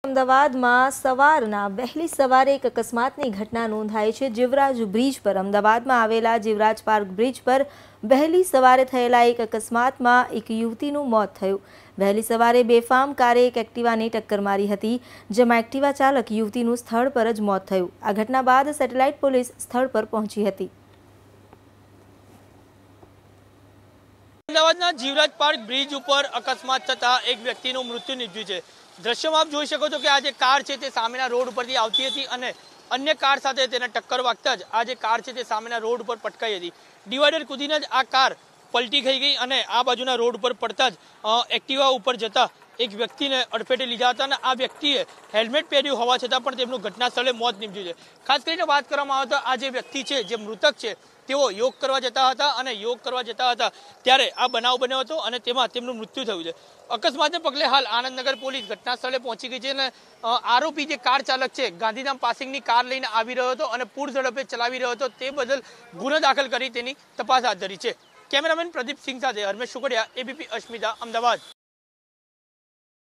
અમદાવાદમાં સવારના વહેલી સવારે એક અકસ્માતની ઘટના નોંધાઈ છે। જીવરાજ બ્રિજ પર અમદાવાદમાં આવેલા જીવરાજ પાર્ક બ્રિજ પર વહેલી સવારે થયેલા એક અકસ્માતમાં એક યુવતીનું મોત થયું। વહેલી સવારે બેફામ કારે એક એક્ટિવાને ટક્કર મારી હતી, જેમાં એક્ટિવા ચાલક યુવતીનું સ્થળ પર જ મોત થયું। આ ઘટના બાદ સેટેલાઇટ પોલીસ સ્થળ પર પહોંચી હતી। અમદાવાદના જીવરાજ પાર્ક બ્રિજ ઉપર અકસ્માત થતા એક વ્યક્તિનું મૃત્યુ નિપજ્યું છે। દ્રશ્યમાં આપ જોઈ શકો છો કે આ જે કાર છે તે સામેના રોડ ઉપરથી આવતી હતી અને અન્ય કાર સાથે તેને ટક્કર વાગતા જ આ જે કાર છે તે સામેના રોડ ઉપર પટકાઈ હતી। ડિવાઈડર કૂદીને જ આ કાર પલટી ખાઈ ગઈ અને આ બાજુના રોડ ઉપર પડતા જ એક્ટિવા ઉપર જતા એક વ્યક્તિને અડફેટે લીધા હતા અને આ વ્યક્તિએ હેલ્મેટ પહેર્યું હોવા છતાં પણ તેમનું ઘટના સ્થળે મોત નીપજ્યું છે। ખાસ કરીને વાત કરવામાં આવે તો આ જે વ્યક્તિ છે, જે મૃતક છે, તેઓ યોગ કરવા જતા હતા અને યોગ કરવા જતા હતા ત્યારે આ બનાવ બન્યો હતો અને તેમાં તેમનું મૃત્યુ થયું છે। અકસ્માતને પગલે હાલ આનંદનગર પોલીસ ઘટના સ્થળે પહોંચી ગઈ છે અને આરોપી જે કાર ચાલક છે, ગાંધીધામ પાસિંગની કાર લઈને આવી રહ્યો હતો અને પૂર ઝડપે ચલાવી રહ્યો હતો, તે બદલ ગુનો દાખલ કરી તેની તપાસ હાથ ધરી છે। કેમેરામેન પ્રદીપ સિંહ સાથે હરમેશ સુખડિયા, એબીપી અસ્મિતા, અમદાવાદ।